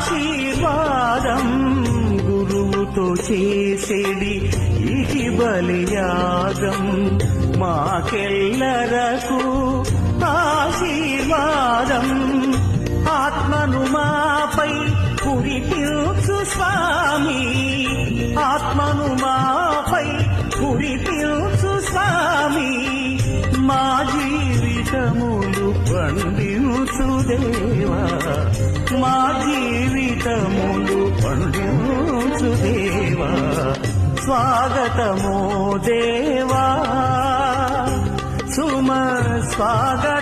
ఆశీర్వాదం గురువుతో చేసేడి ఇది బలియాగం మాకెల్లరకు ఆశీర్వాదం ఆత్మను మాపై కురిపించు స్వామి ఆత్మను మాపై కురిపించు స్వామి మా జీవితములు పండించు దేవా మా జీవితములు పండించు దేవా స్వాగతమో దేవా సుమ స్వాగత